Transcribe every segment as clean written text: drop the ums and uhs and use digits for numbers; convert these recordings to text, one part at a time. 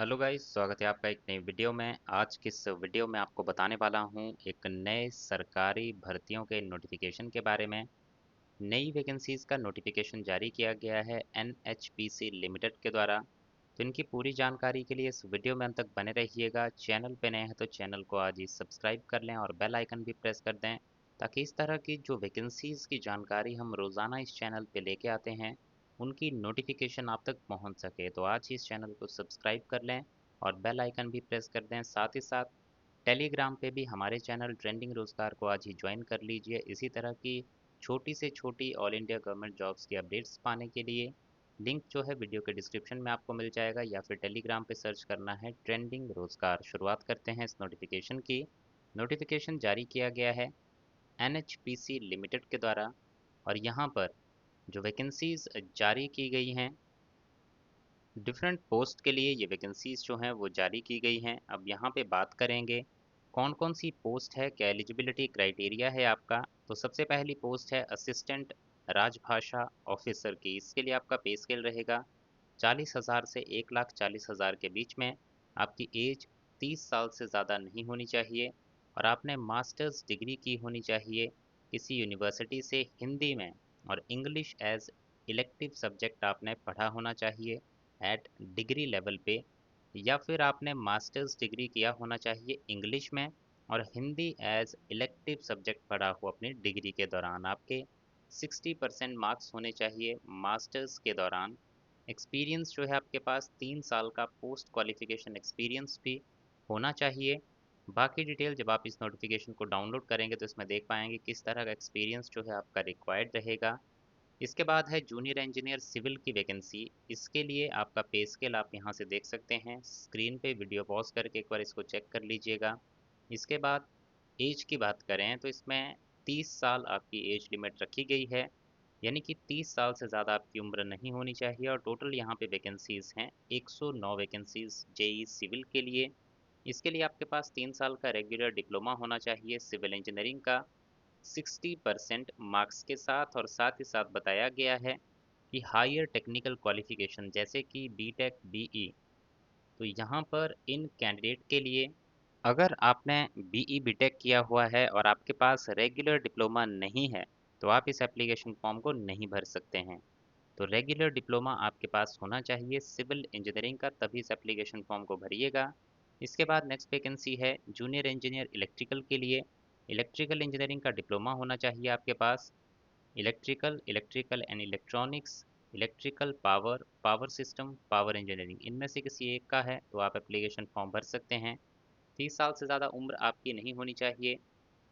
Hello guys, स्वागत है आपका एक नई वीडियो में। आज की इस वीडियो में आपको बताने वाला हूं एक नए सरकारी भर्तियों के नोटिफिकेशन के बारे में। नई वैकेंसीज का नोटिफिकेशन जारी किया गया है एनएचपीसी लिमिटेड के द्वारा। तो इनकी पूरी जानकारी के लिए इस वीडियो में अंत तक बने रहिएगा। चैनल पे नए हैं तो चैनल को आज ही सब्सक्राइब कर लें और बेल आइकन भी प्रेस कर दें, ताकि इस तरह की जो वैकेंसीज की जानकारी हम रोज़ाना इस चैनल पे लेके आते हैं उनकी नोटिफिकेशन आप तक पहुंच सके। तो आज ही इस चैनल को सब्सक्राइब कर लें और बेल आइकन भी प्रेस कर दें। साथ ही साथ टेलीग्राम पे भी हमारे चैनल ट्रेंडिंग रोजगार को आज ही ज्वाइन कर लीजिए। इसी तरह की छोटी से छोटी ऑल इंडिया गवर्नमेंट जॉब्स की अपडेट्स पाने के लिए लिंक जो है वीडियो के डिस्क्रिप्शन में आपको मिल जाएगा, या फिर टेलीग्राम पे सर्च करना है ट्रेंडिंग रोजगार। शुरुआत करते हैं इस नोटिफिकेशन की। नोटिफिकेशन जारी किया गया है एनएचपीसी लिमिटेड के द्वारा, और यहाँ पर जो वैकेंसीज जारी की गई हैं डिफरेंट पोस्ट के लिए, ये वैकेंसीज जो हैं वो जारी की गई हैं। अब यहाँ पे बात करेंगे कौन कौन सी पोस्ट है, क्या एलिजिबिलिटी क्राइटेरिया है आपका। तो सबसे पहली पोस्ट है असिस्टेंट राजभाषा ऑफिसर की। इसके लिए आपका पे स्केल रहेगा 40,000 से 1,40,000 के बीच में। आपकी एज 30 साल से ज़्यादा नहीं होनी चाहिए और आपने मास्टर्स डिग्री की होनी चाहिए किसी यूनिवर्सिटी से हिंदी में, और इंग्लिश एज इलेक्टिव सब्जेक्ट आपने पढ़ा होना चाहिए एट डिग्री लेवल पे, या फिर आपने मास्टर्स डिग्री किया होना चाहिए इंग्लिश में और हिंदी एज इलेक्टिव सब्जेक्ट पढ़ा हो अपनी डिग्री के दौरान। आपके 60% मार्क्स होने चाहिए मास्टर्स के दौरान। एक्सपीरियंस जो है आपके पास 3 साल का पोस्ट क्वालिफिकेशन एक्सपीरियंस भी होना चाहिए। बाकी डिटेल जब आप इस नोटिफिकेशन को डाउनलोड करेंगे तो इसमें देख पाएंगे किस तरह का एक्सपीरियंस जो है आपका रिक्वायर्ड रहेगा। इसके बाद है जूनियर इंजीनियर सिविल की वैकेंसी। इसके लिए आपका पे स्केल आप यहाँ से देख सकते हैं स्क्रीन पे। वीडियो पॉज करके एक बार इसको चेक कर लीजिएगा। इसके बाद एज की बात करें तो इसमें 30 साल आपकी एज लिमिट रखी गई है, यानी कि 30 साल से ज़्यादा आपकी उम्र नहीं होनी चाहिए। और टोटल यहाँ पे वैकेंसीज़ हैं 109 वैकेंसीज़ जेई सिविल के लिए। इसके लिए आपके पास 3 साल का रेगुलर डिप्लोमा होना चाहिए सिविल इंजीनियरिंग का 60% मार्क्स के साथ। और साथ ही साथ बताया गया है कि हायर टेक्निकल क्वालिफिकेशन जैसे कि बीटेक बीई, तो यहाँ पर इन कैंडिडेट के लिए अगर आपने बीई बीटेक किया हुआ है और आपके पास रेगुलर डिप्लोमा नहीं है तो आप इस एप्लीकेशन फॉर्म को नहीं भर सकते हैं। तो रेगुलर डिप्लोमा आपके पास होना चाहिए सिविल इंजीनियरिंग का, तभी इस एप्लीकेशन फॉर्म को भरिएगा। इसके बाद नेक्स्ट वैकेंसी है जूनियर इंजीनियर इलेक्ट्रिकल के लिए। इलेक्ट्रिकल इंजीनियरिंग का डिप्लोमा होना चाहिए आपके पास। Electrical, electrical and electronics, electrical power, power system, power engineering, इनमें से किसी एक का है तो आप एप्लीकेशन फॉर्म भर सकते हैं। 30 साल से ज़्यादा उम्र आपकी नहीं होनी चाहिए।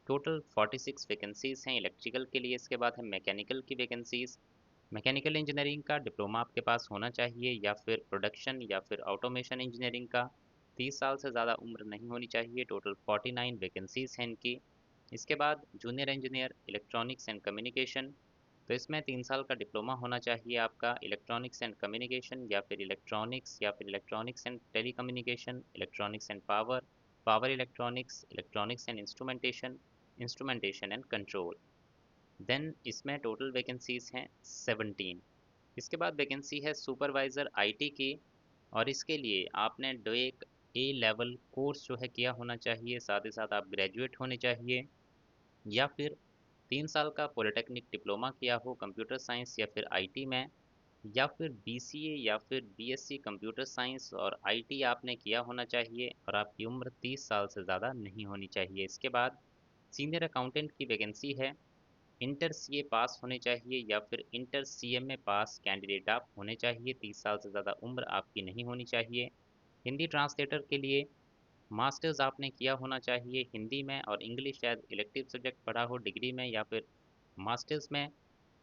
टोटल 46 वैकेंसीज हैं इलेक्ट्रिकल के लिए। इसके बाद है मैकेनिकल की वैकेंसीज। मैकेनिकल इंजीनियरिंग का डिप्लोमा आपके पास होना चाहिए, या फिर प्रोडक्शन या फिर ऑटोमेशन इंजीनियरिंग का। 30 साल से ज़्यादा उम्र नहीं होनी चाहिए। टोटल 49 वैकेंसीज हैं इनकी। इसके बाद junior engineer electronics and communication, तो इसमें 3 साल का डिप्लोमा होना चाहिए आपका इलेक्ट्रॉनिक्स एंड कम्युनिकेशन, या फिर electronics and telecommunication, electronics and power, power electronics, electronics and instrumentation, instrumentation and control. Then इसमें टोटल वैकेंसीज हैं 17। इसके बाद वैकेंसी है सुपरवाइज़र आईटी की, और इसके लिए आपने दो एक ए लेवल कोर्स जो है किया होना चाहिए, साथ ही साथ आप ग्रेजुएट होने चाहिए, या फिर 3 साल का पॉलिटेक्निक डिप्लोमा किया हो कंप्यूटर साइंस या फिर आईटी में, या फिर बीसीए या फिर बीएससी कंप्यूटर साइंस और आईटी आपने किया होना चाहिए, और आपकी उम्र 30 साल से ज़्यादा नहीं होनी चाहिए। इसके बाद सीनियर अकाउंटेंट की वैकेंसी है। इंटर सीए पास होने चाहिए या फिर इंटर सीएमए पास कैंडिडेट आप होने चाहिए। 30 साल से ज़्यादा उम्र आपकी नहीं होनी चाहिए। हिंदी ट्रांसलेटर के लिए मास्टर्स आपने किया होना चाहिए हिंदी में, और इंग्लिश एज इलेक्टिव सब्जेक्ट पढ़ा हो डिग्री में, या फिर मास्टर्स में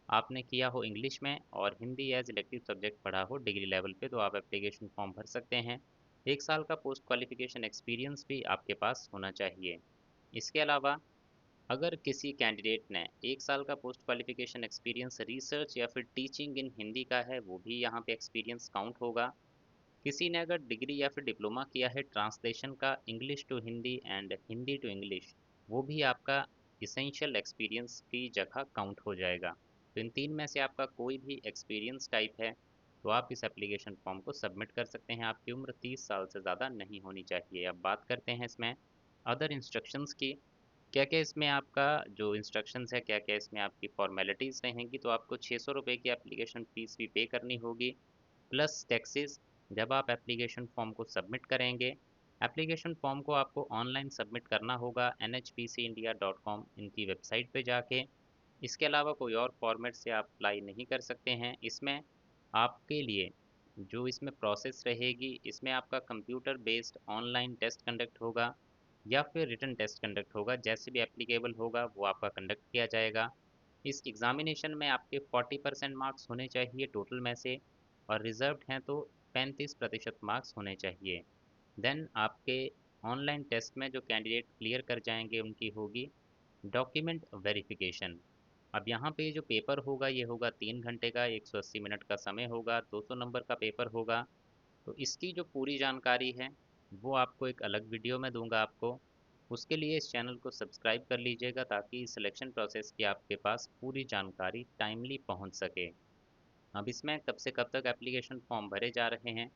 आपने किया हो इंग्लिश में और हिंदी एज इलेक्टिव सब्जेक्ट पढ़ा हो डिग्री लेवल पे, तो आप एप्लीकेशन फॉर्म भर सकते हैं। 1 साल का पोस्ट क्वालिफिकेशन एक्सपीरियंस भी आपके पास होना चाहिए। इसके अलावा अगर किसी कैंडिडेट ने 1 साल का पोस्ट क्वालिफिकेशन एक्सपीरियंस रिसर्च या फिर टीचिंग इन हिंदी का है, वो भी यहाँ पे एक्सपीरियंस काउंट होगा। किसी ने अगर डिग्री या फिर डिप्लोमा किया है ट्रांसलेशन का English to Hindi and Hindi to English, वो भी आपका इसेंशियल एक्सपीरियंस की जगह काउंट हो जाएगा। तो इन तीन में से आपका कोई भी एक्सपीरियंस टाइप है तो आप इस एप्लीकेशन फॉर्म को सबमिट कर सकते हैं। आपकी उम्र 30 साल से ज़्यादा नहीं होनी चाहिए। अब बात करते हैं इसमें अदर इंस्ट्रक्शंस की। क्या-क्या इसमें आपका जो इंस्ट्रक्शंस है, क्या-क्या इसमें आपकी फॉर्मेलिटीज़ रहेंगी, तो आपको ₹600 की एप्लीकेशन फ़ीस भी पे करनी होगी, प्लस टैक्सेस जब आप एप्लीकेशन फ़ॉर्म को सबमिट करेंगे। एप्लीकेशन फ़ॉर्म को आपको ऑनलाइन सबमिट करना होगा nhpcindia.com इनकी वेबसाइट पे जाके। इसके अलावा कोई और फॉर्मेट से आप अप्लाई नहीं कर सकते हैं। इसमें आपके लिए जो इसमें प्रोसेस रहेगी, इसमें आपका computer based online test conduct होगा या फिर रिटन टेस्ट कंडक्ट होगा। जैसे भी एप्लीकेबल होगा वो आपका कंडक्ट किया जाएगा। इस एग्जामिनेशन में आपके 40% मार्क्स होने चाहिए टोटल में से, और रिजर्व्ड हैं तो 35% मार्क्स होने चाहिए। देन आपके ऑनलाइन टेस्ट में जो कैंडिडेट क्लियर कर जाएंगे उनकी होगी डॉक्यूमेंट वेरिफिकेशन। अब यहाँ पे जो पेपर होगा ये होगा 3 घंटे का, 180 मिनट का समय होगा, 200 नंबर का पेपर होगा। तो इसकी जो पूरी जानकारी है वो आपको एक अलग वीडियो में दूंगा आपको। उसके लिए इस चैनल को सब्सक्राइब कर लीजिएगा ताकि सिलेक्शन प्रोसेस की आपके पास पूरी जानकारी टाइमली पहुंच सके। अब इसमें कब से कब तक एप्लीकेशन फॉर्म भरे जा रहे हैं।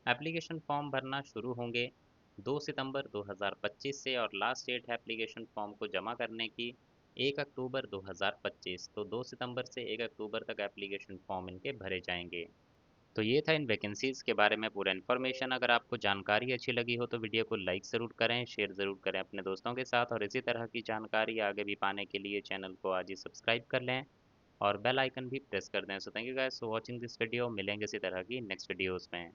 एप्लीकेशन फॉर्म भरना शुरू होंगे 2 सितंबर 2025 से, और लास्ट डेट है एप्लीकेशन फॉर्म को जमा करने की 1 अक्टूबर 2025। तो 2 सितंबर से 1 अक्टूबर तक एप्लीकेशन फॉर्म इनके भरे जाएंगे। तो ये था इन वैकेंसीज़ के बारे में पूरा इन्फॉर्मेशन। अगर आपको जानकारी अच्छी लगी हो तो वीडियो को लाइक ज़रूर करें, शेयर ज़रूर करें अपने दोस्तों के साथ, और इसी तरह की जानकारी आगे भी पाने के लिए चैनल को आज ही सब्सक्राइब कर लें और बेल आइकन भी प्रेस कर दें। So thank you guys for watching this video. मिलेंगे इसी तरह की नेक्स्ट वीडियोज़ में।